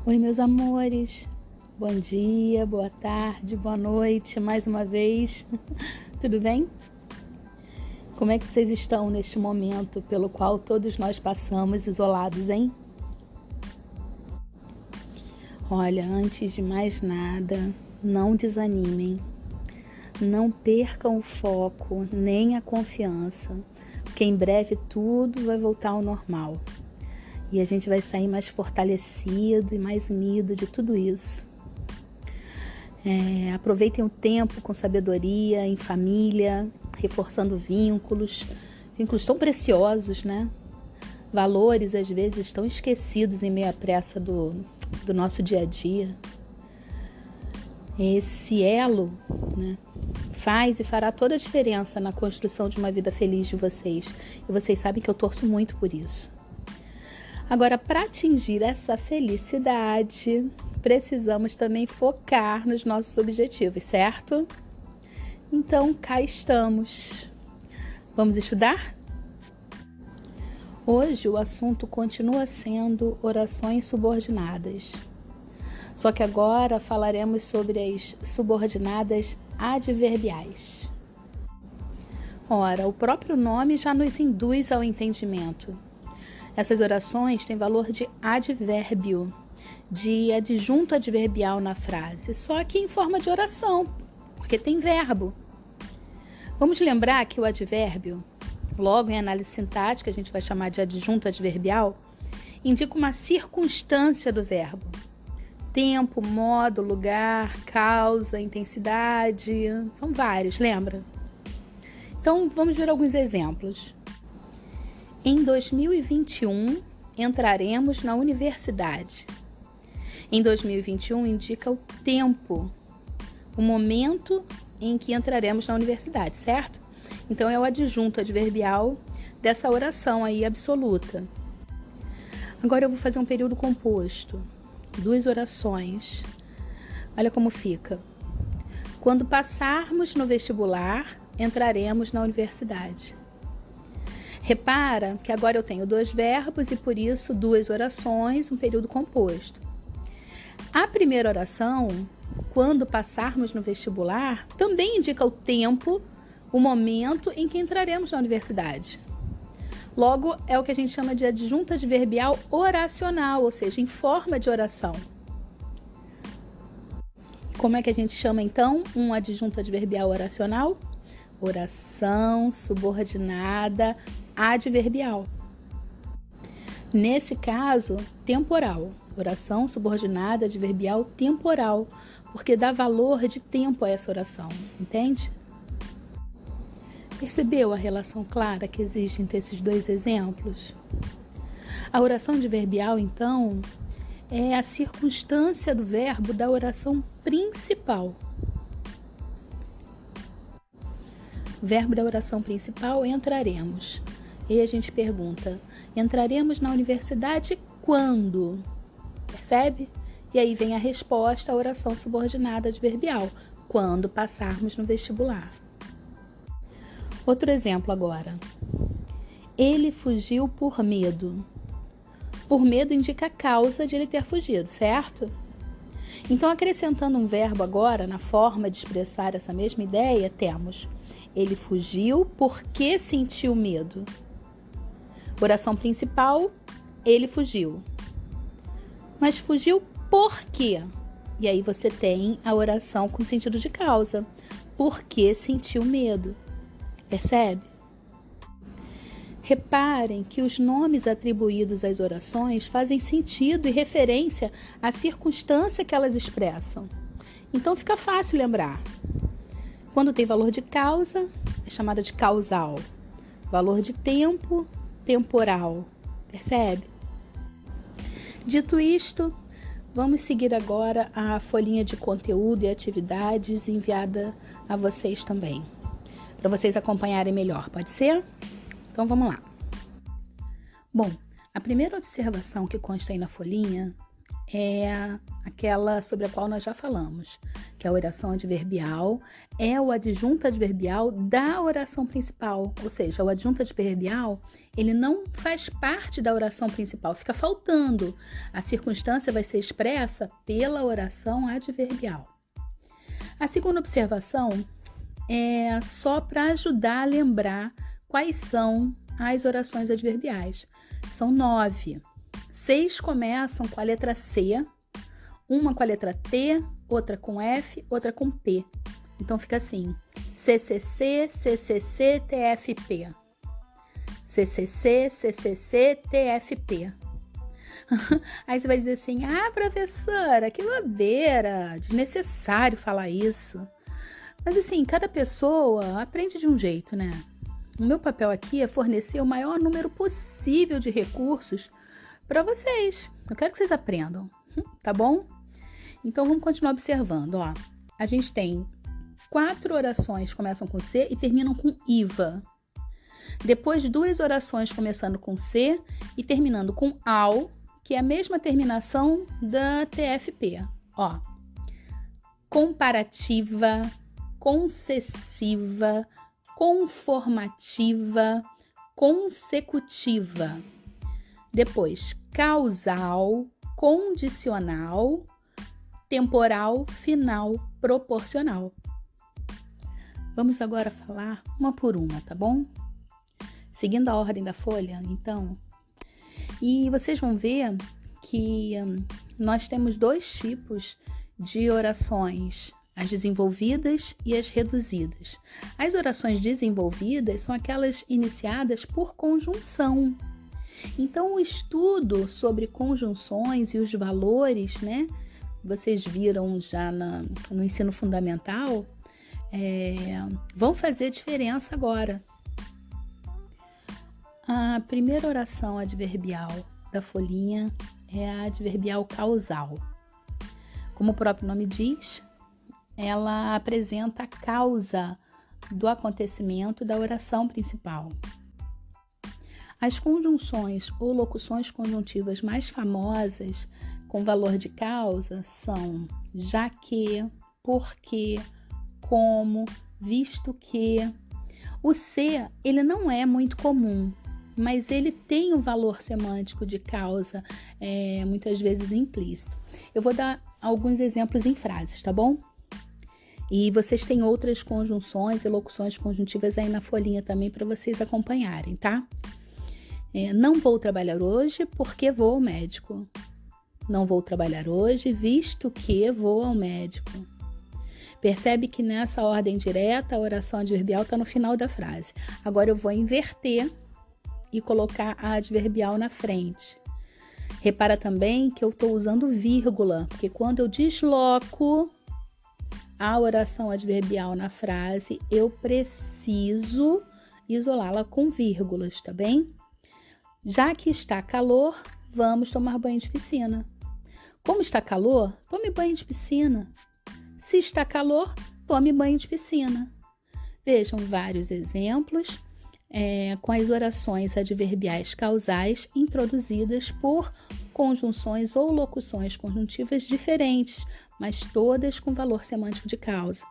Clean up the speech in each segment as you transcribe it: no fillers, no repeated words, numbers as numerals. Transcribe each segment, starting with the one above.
Oi, meus amores. Bom dia, boa tarde, boa noite, mais uma vez. Tudo bem? Como é que vocês estão neste momento pelo qual todos nós passamos isolados, hein? Olha, antes de mais nada, não desanimem. Não percam o foco, nem a confiança, porque em breve tudo vai voltar ao normal. E a gente vai sair mais fortalecido e mais unido de tudo isso. Aproveitem o tempo com sabedoria, em família, reforçando vínculos tão preciosos, né? Valores, às vezes, tão esquecidos em meio à pressa do nosso dia a dia. Esse elo, né, faz e fará toda a diferença na construção de uma vida feliz de vocês. E vocês sabem que eu torço muito por isso. Agora, para atingir essa felicidade, precisamos também focar nos nossos objetivos, certo? Então, cá estamos. Vamos estudar? Hoje o assunto continua sendo orações subordinadas. Só que agora falaremos sobre as subordinadas adverbiais. Ora, o próprio nome já nos induz ao entendimento. Essas orações têm valor de advérbio, de adjunto adverbial na frase, só que em forma de oração, porque tem verbo. Vamos lembrar que o advérbio, logo em análise sintática, a gente vai chamar de adjunto adverbial, indica uma circunstância do verbo. Tempo, modo, lugar, causa, intensidade, são vários, lembra? Então, vamos ver alguns exemplos. Em 2021, entraremos na universidade. Em 2021 indica o tempo, o momento em que entraremos na universidade, certo? Então é o adjunto adverbial dessa oração aí absoluta. Agora eu vou fazer um período composto, 2 orações. Olha como fica. Quando passarmos no vestibular, entraremos na universidade. Repara que agora eu tenho 2 verbos e por isso 2 orações, um período composto. A primeira oração, quando passarmos no vestibular, também indica o tempo, o momento em que entraremos na universidade. Logo, é o que a gente chama de adjunto adverbial oracional, ou seja, em forma de oração. Como é que a gente chama então um adjunto adverbial oracional? Oração subordinada adverbial. Nesse caso, temporal. Oração subordinada adverbial temporal, porque dá valor de tempo a essa oração, entende? Percebeu a relação clara que existe entre esses 2 exemplos? A oração adverbial, então, é a circunstância do verbo da oração principal. Verbo da oração principal, entraremos. E a gente pergunta, entraremos na universidade quando? Percebe? E aí vem a resposta à oração subordinada adverbial, quando passarmos no vestibular. Outro exemplo agora. Ele fugiu por medo. Por medo indica a causa de ele ter fugido, certo? Então, acrescentando um verbo agora, na forma de expressar essa mesma ideia, temos: ele fugiu porque sentiu medo. Oração principal, ele fugiu. Mas fugiu por quê? E aí você tem a oração com sentido de causa. Porque sentiu medo. Percebe? Reparem que os nomes atribuídos às orações fazem sentido e referência à circunstância que elas expressam. Então fica fácil lembrar. Quando tem valor de causa, é chamada de causal. Valor de tempo, temporal. Percebe? Dito isto, vamos seguir agora a folhinha de conteúdo e atividades enviada a vocês também, para vocês acompanharem melhor, pode ser? Então vamos lá. Bom, a primeira observação que consta aí na folhinha é aquela sobre a qual nós já falamos, que a oração adverbial é o adjunto adverbial da oração principal. Ou seja, o adjunto adverbial, ele não faz parte da oração principal, fica faltando. A circunstância vai ser expressa pela oração adverbial. A segunda observação é só para ajudar a lembrar quais são as orações adverbiais. São 9. 6 começam com a letra C, uma com a letra T, outra com F, outra com P. Então fica assim: CCC, CCC, TFP. CCC, CCC, TFP. Aí você vai dizer assim: ah, professora, que bobeira, desnecessário falar isso. Mas assim, cada pessoa aprende de um jeito, né? O meu papel aqui é fornecer o maior número possível de recursos para vocês. Eu quero que vocês aprendam, tá bom? Então vamos continuar observando, ó. A gente tem 4 orações que começam com C e terminam com IVA. Depois 2 orações começando com C e terminando com AU, que é a mesma terminação da TFP. Ó, comparativa, concessiva, conformativa, consecutiva. Depois, causal, condicional, temporal, final, proporcional. Vamos agora falar uma por uma, tá bom? Seguindo a ordem da folha, então. E vocês vão ver que nós temos 2 tipos de orações, as desenvolvidas e as reduzidas. As orações desenvolvidas são aquelas iniciadas por conjunção. Então, o estudo sobre conjunções e os valores, né? Vocês viram já no ensino fundamental, vão fazer diferença agora. A primeira oração adverbial da folhinha é a adverbial causal. Como o próprio nome diz, ela apresenta a causa do acontecimento da oração principal. As conjunções ou locuções conjuntivas mais famosas com valor de causa são já que, porque, como, visto que. O C, ele não é muito comum, mas ele tem um valor semântico de causa, muitas vezes implícito. Eu vou dar alguns exemplos em frases, tá bom? E vocês têm outras conjunções e locuções conjuntivas aí na folhinha também para vocês acompanharem, tá? Não vou trabalhar hoje porque vou ao médico. Não vou trabalhar hoje visto que vou ao médico. Percebe que nessa ordem direta a oração adverbial está no final da frase. Agora eu vou inverter e colocar a adverbial na frente. Repara também que eu estou usando vírgula, porque quando eu desloco a oração adverbial na frase, eu preciso isolá-la com vírgulas, tá bem? Já que está calor, vamos tomar banho de piscina. Como está calor, tome banho de piscina. Se está calor, tome banho de piscina. Vejam vários exemplos com as orações adverbiais causais introduzidas por conjunções ou locuções conjuntivas diferentes, mas todas com valor semântico de causa.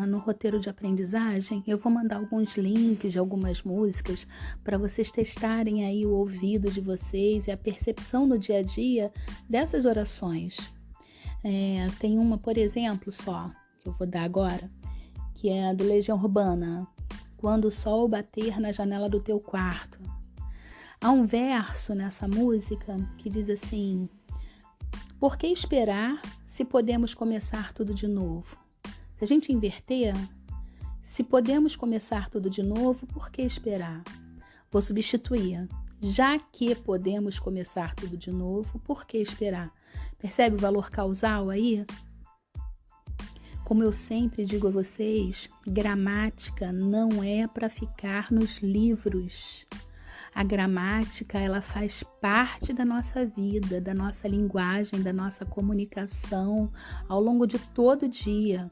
No roteiro de aprendizagem, eu vou mandar alguns links de algumas músicas para vocês testarem aí o ouvido de vocês e a percepção no dia a dia dessas orações. Tem uma, por exemplo, só, que eu vou dar agora, que é a do Legião Urbana. Quando o sol bater na janela do teu quarto. Há um verso nessa música que diz assim: por que esperar se podemos começar tudo de novo? Se a gente inverter, se podemos começar tudo de novo, por que esperar? Vou substituir. Já que podemos começar tudo de novo, por que esperar? Percebe o valor causal aí? Como eu sempre digo a vocês, gramática não é para ficar nos livros. A gramática, ela faz parte da nossa vida, da nossa linguagem, da nossa comunicação ao longo de todo o dia.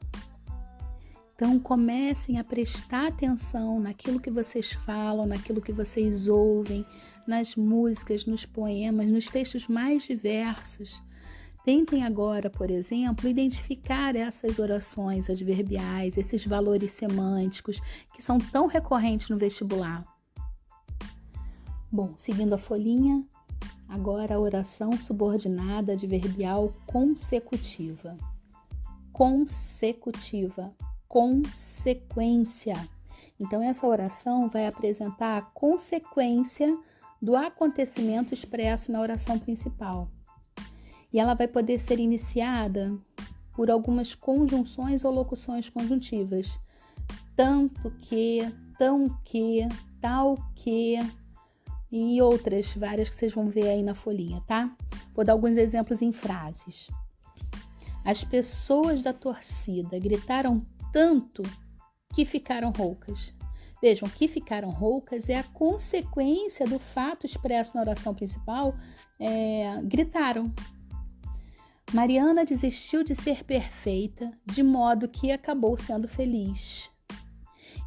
Então, comecem a prestar atenção naquilo que vocês falam, naquilo que vocês ouvem, nas músicas, nos poemas, nos textos mais diversos. Tentem agora, por exemplo, identificar essas orações adverbiais, esses valores semânticos que são tão recorrentes no vestibular. Bom, seguindo a folhinha, agora a oração subordinada adverbial consecutiva. Consecutiva, consequência. Então, essa oração vai apresentar a consequência do acontecimento expresso na oração principal. E ela vai poder ser iniciada por algumas conjunções ou locuções conjuntivas. Tanto que, tão que, tal que e outras várias que vocês vão ver aí na folhinha, tá? Vou dar alguns exemplos em frases. As pessoas da torcida gritaram tanto que ficaram roucas. Vejam, que ficaram roucas é a consequência do fato expresso na oração principal, gritaram. Mariana desistiu de ser perfeita, de modo que acabou sendo feliz.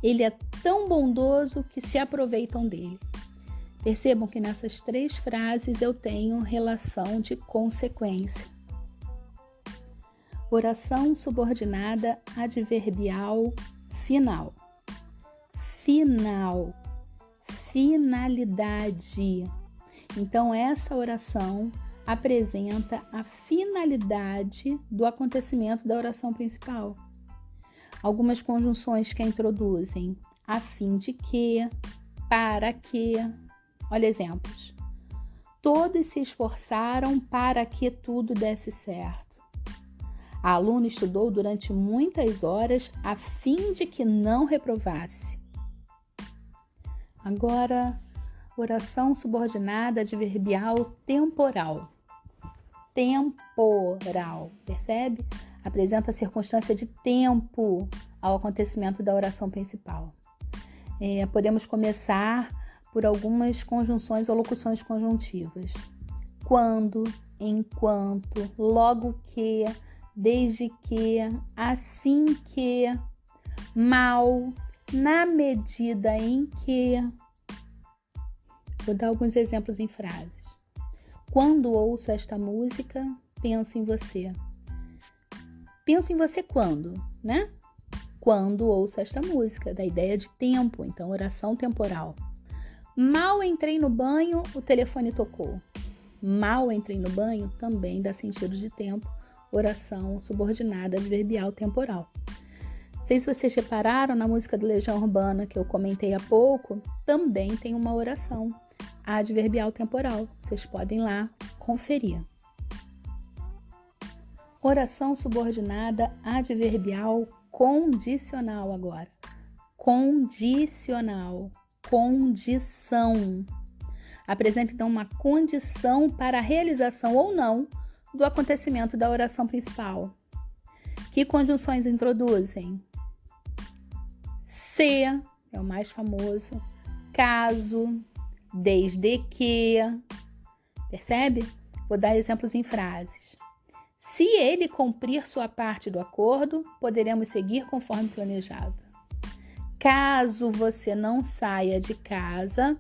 Ele é tão bondoso que se aproveitam dele. Percebam que nessas 3 frases eu tenho relação de consequência. Oração subordinada adverbial final. Final. Finalidade. Então, essa oração apresenta a finalidade do acontecimento da oração principal. Algumas conjunções que a introduzem: a fim de que, para que. Olha exemplos. Todos se esforçaram para que tudo desse certo. A aluna estudou durante muitas horas a fim de que não reprovasse. Agora, oração subordinada adverbial temporal. Temporal, percebe? Apresenta a circunstância de tempo ao acontecimento da oração principal. Podemos começar por algumas conjunções ou locuções conjuntivas. Quando, enquanto, logo que, desde que, assim que, mal, na medida em que. Vou dar alguns exemplos em frases. Quando ouço esta música, penso em você. Penso em você quando, né? Quando ouço esta música, da ideia de tempo, então oração temporal. Mal entrei no banho, o telefone tocou. Mal entrei no banho também dá sentido de tempo, oração subordinada adverbial temporal. Não sei se vocês repararam, na música do Legião Urbana que eu comentei há pouco, também tem uma oração adverbial temporal. Vocês podem lá conferir. Oração subordinada adverbial condicional agora. Condicional. Condição. Apresenta então uma condição para a realização ou não do acontecimento da oração principal. Que conjunções introduzem? Se, é o mais famoso, caso, desde que. Percebe? Vou dar exemplos em frases. Se ele cumprir sua parte do acordo, poderemos seguir conforme planejado. Caso você não saia de casa,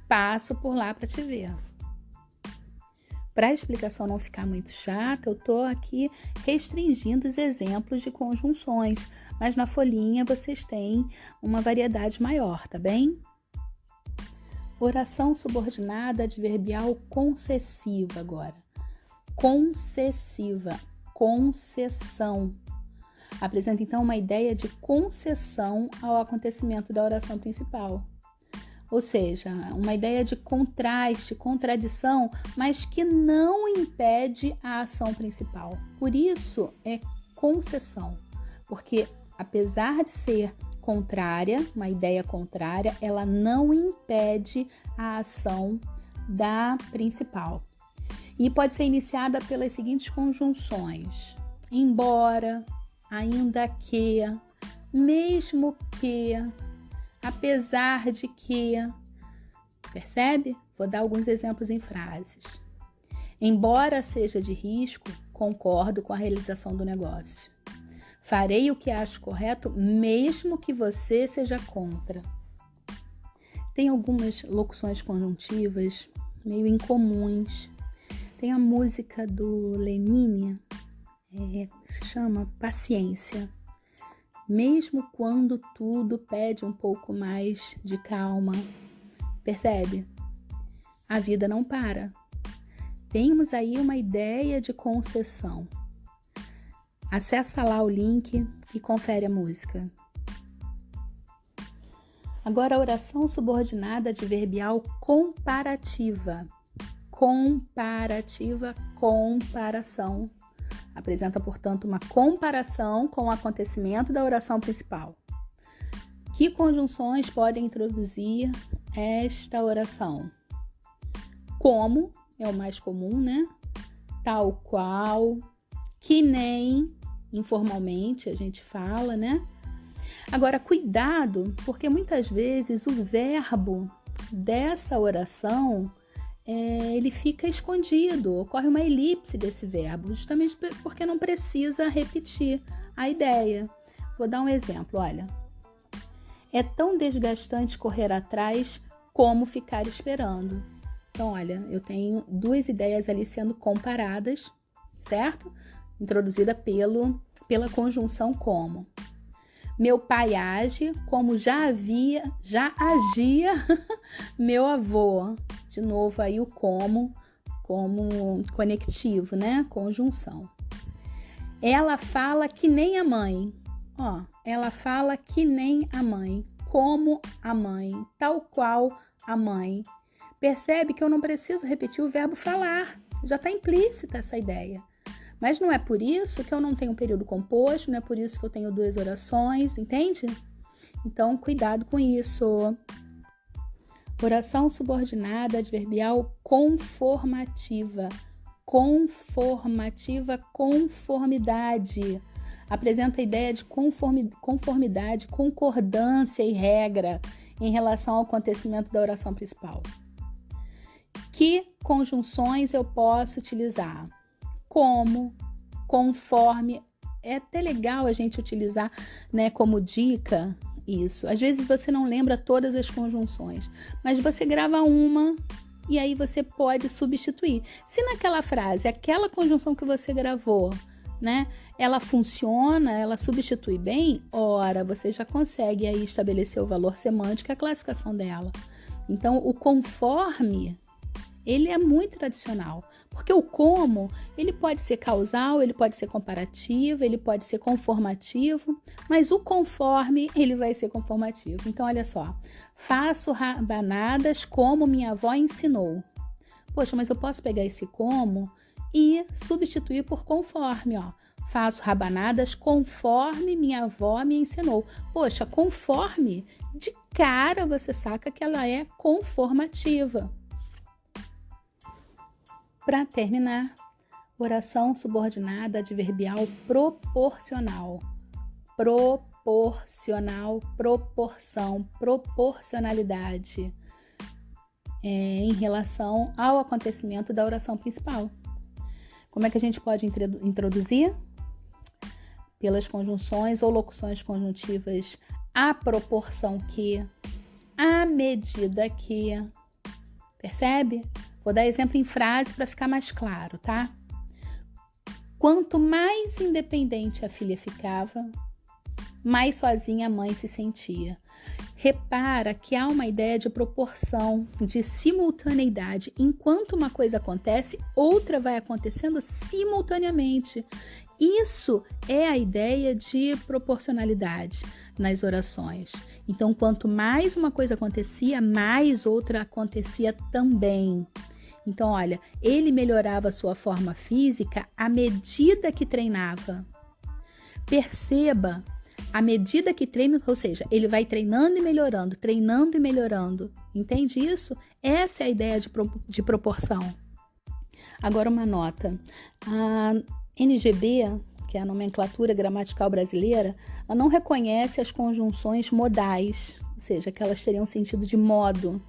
passo por lá para te ver. Para a explicação não ficar muito chata, eu estou aqui restringindo os exemplos de conjunções, mas na folhinha vocês têm uma variedade maior, tá bem? Oração subordinada adverbial concessiva agora. Concessiva, concessão. Apresenta então uma ideia de concessão ao acontecimento da oração principal. Ou seja, uma ideia de contraste, contradição, mas que não impede a ação principal. Por isso é concessão, porque apesar de ser contrária, uma ideia contrária, ela não impede a ação da principal. E pode ser iniciada pelas seguintes conjunções: embora, ainda que, mesmo que, apesar de que. Percebe? Vou dar alguns exemplos em frases. Embora seja de risco, concordo com a realização do negócio. Farei o que acho correto, mesmo que você seja contra. Tem algumas locuções conjuntivas meio incomuns. Tem a música do Lenine, se chama Paciência. Mesmo quando tudo pede um pouco mais de calma, percebe? A vida não para. Temos aí uma ideia de concessão. Acessa lá o link e confere a música. Agora a oração subordinada adverbial comparativa. Comparativa, comparação. Apresenta, portanto, uma comparação com o acontecimento da oração principal. Que conjunções podem introduzir esta oração? Como é o mais comum, né? Tal qual, que nem, informalmente a gente fala, né? Agora, cuidado, porque muitas vezes o verbo dessa oração ele fica escondido, ocorre uma elipse desse verbo, justamente porque não precisa repetir a ideia. Vou dar um exemplo, olha. É tão desgastante correr atrás como ficar esperando. Então, olha, eu tenho duas ideias ali sendo comparadas, certo? Introduzida pela conjunção como. Meu pai age como já agia meu avô. De novo aí o como conectivo, né? Conjunção. Ela fala que nem a mãe. Ela fala que nem a mãe, como a mãe, tal qual a mãe. Percebe que eu não preciso repetir o verbo falar. Já está implícita essa ideia. Mas não é por isso que eu não tenho um período composto, não é por isso que eu tenho duas orações, entende? Então, cuidado com isso. Oração subordinada adverbial conformativa. Conformativa, conformidade. Apresenta a ideia de conformidade, concordância e regra em relação ao acontecimento da oração principal. Que conjunções eu posso utilizar? Como, conforme, é até legal a gente utilizar, né, como dica isso. Às vezes você não lembra todas as conjunções, mas você grava uma e aí você pode substituir. Se naquela frase, aquela conjunção que você gravou, né, ela funciona, ela substitui bem, ora, você já consegue aí estabelecer o valor semântico e a classificação dela. Então, o conforme, ele é muito tradicional, porque o como, ele pode ser causal, ele pode ser comparativo, ele pode ser conformativo, mas o conforme, ele vai ser conformativo. Então, olha só, faço rabanadas como minha avó ensinou. Poxa, mas eu posso pegar esse como e substituir por conforme, ó. Faço rabanadas conforme minha avó me ensinou. Poxa, conforme, de cara você saca que ela é conformativa. Para terminar, oração subordinada adverbial proporcional. Proporcional, proporção, proporcionalidade em relação ao acontecimento da oração principal. Como é que a gente pode introduzir? Pelas conjunções ou locuções conjuntivas à proporção que, à medida que. Percebe? Vou dar exemplo em frase para ficar mais claro, tá? Quanto mais independente a filha ficava, mais sozinha a mãe se sentia. Repara que há uma ideia de proporção, de simultaneidade. Enquanto uma coisa acontece, outra vai acontecendo simultaneamente. Isso é a ideia de proporcionalidade nas orações. Então, quanto mais uma coisa acontecia, mais outra acontecia também. Então, olha, ele melhorava a sua forma física à medida que treinava. Perceba, à medida que treina, ou seja, ele vai treinando e melhorando, treinando e melhorando. Entende isso? Essa é a ideia de proporção. Agora uma nota. A NGB, que é a nomenclatura gramatical brasileira, ela não reconhece as conjunções modais, ou seja, que elas teriam sentido de modo.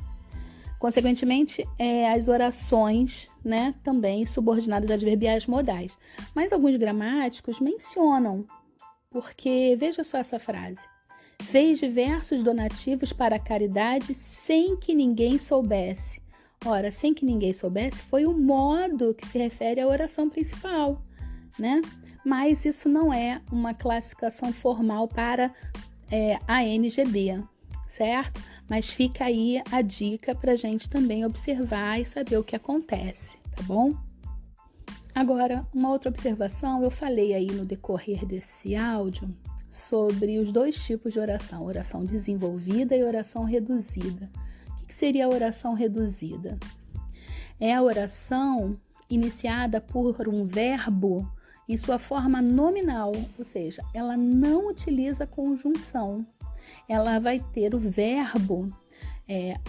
Consequentemente, as orações, né, também subordinadas adverbiais modais. Mas alguns gramáticos mencionam, porque veja só essa frase. Fez diversos donativos para a caridade sem que ninguém soubesse. Ora, sem que ninguém soubesse, foi o modo que se refere à oração principal, né? Mas isso não é uma classificação formal para a NGB, certo? Mas fica aí a dica para a gente também observar e saber o que acontece, tá bom? Agora, uma outra observação, eu falei aí no decorrer desse áudio sobre os dois tipos de oração, oração desenvolvida e oração reduzida. O que seria a oração reduzida? É a oração iniciada por um verbo em sua forma nominal, ou seja, ela não utiliza conjunção. Ela vai ter o verbo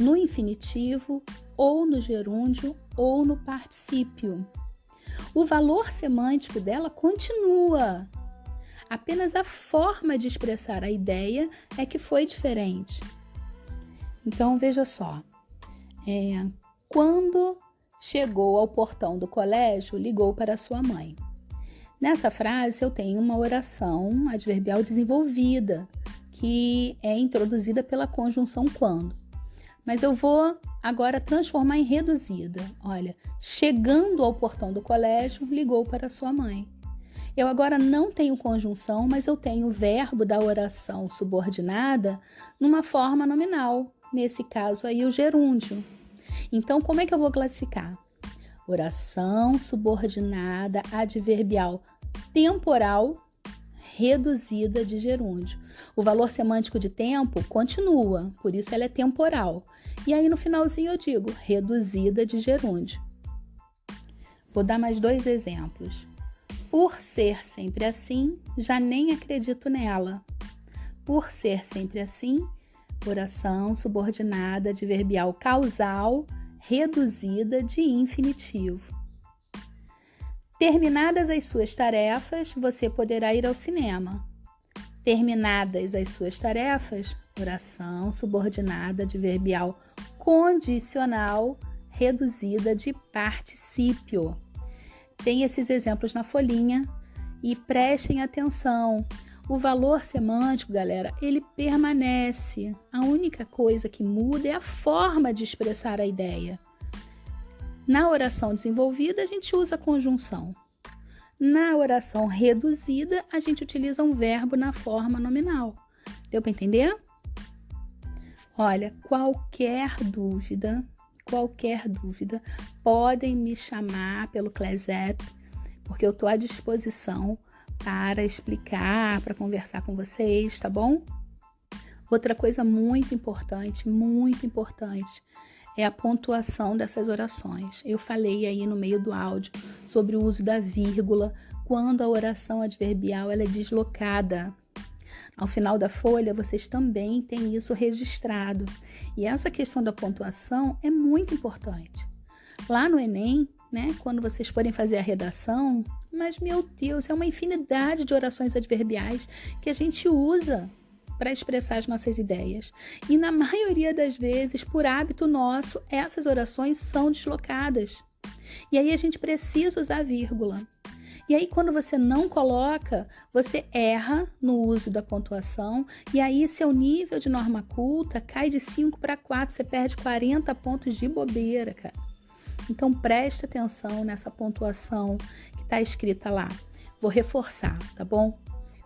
no infinitivo, ou no gerúndio, ou no particípio. O valor semântico dela continua. Apenas a forma de expressar a ideia é que foi diferente. Então, veja só. Quando chegou ao portão do colégio, ligou para sua mãe. Nessa frase, eu tenho uma oração adverbial desenvolvida, que é introduzida pela conjunção quando. Mas eu vou agora transformar em reduzida. Olha, chegando ao portão do colégio, ligou para sua mãe. Eu agora não tenho conjunção, mas eu tenho o verbo da oração subordinada numa forma nominal. Nesse caso aí, o gerúndio. Então, como é que eu vou classificar? Oração subordinada adverbial temporal reduzida de gerúndio. O valor semântico de tempo continua, por isso ela é temporal. E aí no finalzinho eu digo reduzida de gerúndio. Vou dar mais 2 exemplos. Por ser sempre assim, já nem acredito nela. Por ser sempre assim, oração subordinada adverbial causal reduzida de infinitivo. Terminadas as suas tarefas, você poderá ir ao cinema. Terminadas as suas tarefas, oração subordinada adverbial condicional reduzida de particípio. Tem esses exemplos na folhinha e prestem atenção. O valor semântico, galera, ele permanece. A única coisa que muda é a forma de expressar a ideia. Na oração desenvolvida, a gente usa a conjunção. Na oração reduzida, a gente utiliza um verbo na forma nominal. Deu para entender? Olha, qualquer dúvida, podem me chamar pelo Class App, porque eu estou à disposição para explicar, para conversar com vocês, tá bom? Outra coisa muito importante, é a pontuação dessas orações. Eu falei aí no meio do áudio sobre o uso da vírgula, quando a oração adverbial ela é deslocada. Ao final da folha, vocês também têm isso registrado. E essa questão da pontuação é muito importante. Lá no Enem, né, quando vocês forem fazer a redação, mas, meu Deus, é uma infinidade de orações adverbiais que a gente usa para expressar as nossas ideias. E na maioria das vezes, por hábito nosso, essas orações são deslocadas. E aí a gente precisa usar vírgula. E aí, quando você não coloca, você erra no uso da pontuação e aí seu nível de norma culta cai de 5 para 4, você perde 40 pontos de bobeira, cara. Então, presta atenção nessa pontuação que está escrita lá. Vou reforçar, tá bom?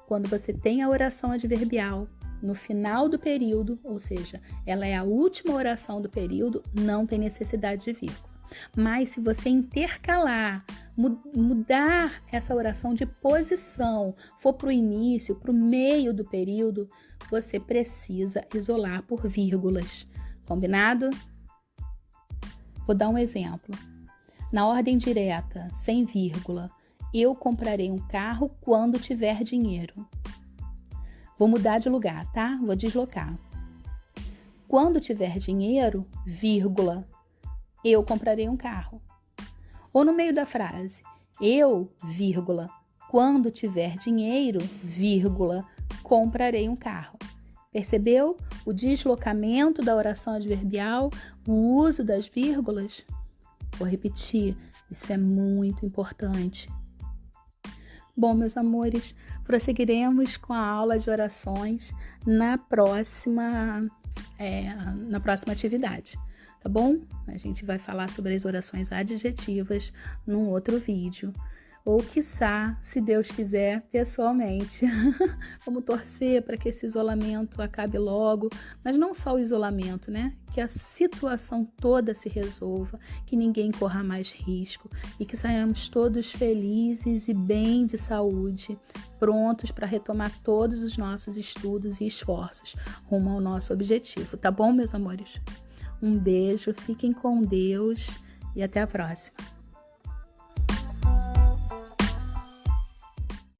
Quando você tem a oração adverbial no final do período, ou seja, ela é a última oração do período, não tem necessidade de vírgula. Mas se você intercalar, mudar essa oração de posição, for para o início, para o meio do período, você precisa isolar por vírgulas. Combinado? Vou dar um exemplo. Na ordem direta, sem vírgula, eu comprarei um carro quando tiver dinheiro. Vou mudar de lugar, tá? Vou deslocar. Quando tiver dinheiro, vírgula, eu comprarei um carro. Ou no meio da frase, eu, vírgula, quando tiver dinheiro, vírgula, comprarei um carro. Percebeu o deslocamento da oração adverbial, o uso das vírgulas? Vou repetir, isso é muito importante. Bom, meus amores, prosseguiremos com a aula de orações na próxima atividade. tá bom? A gente vai falar sobre as orações adjetivas num outro vídeo. Ou, quiçá, se Deus quiser, pessoalmente. Vamos torcer para que esse isolamento acabe logo, mas não só o isolamento, né? Que a situação toda se resolva, que ninguém corra mais risco e que saiamos todos felizes e bem de saúde, prontos para retomar todos os nossos estudos e esforços rumo ao nosso objetivo, tá bom, meus amores? Um beijo, fiquem com Deus e até a próxima.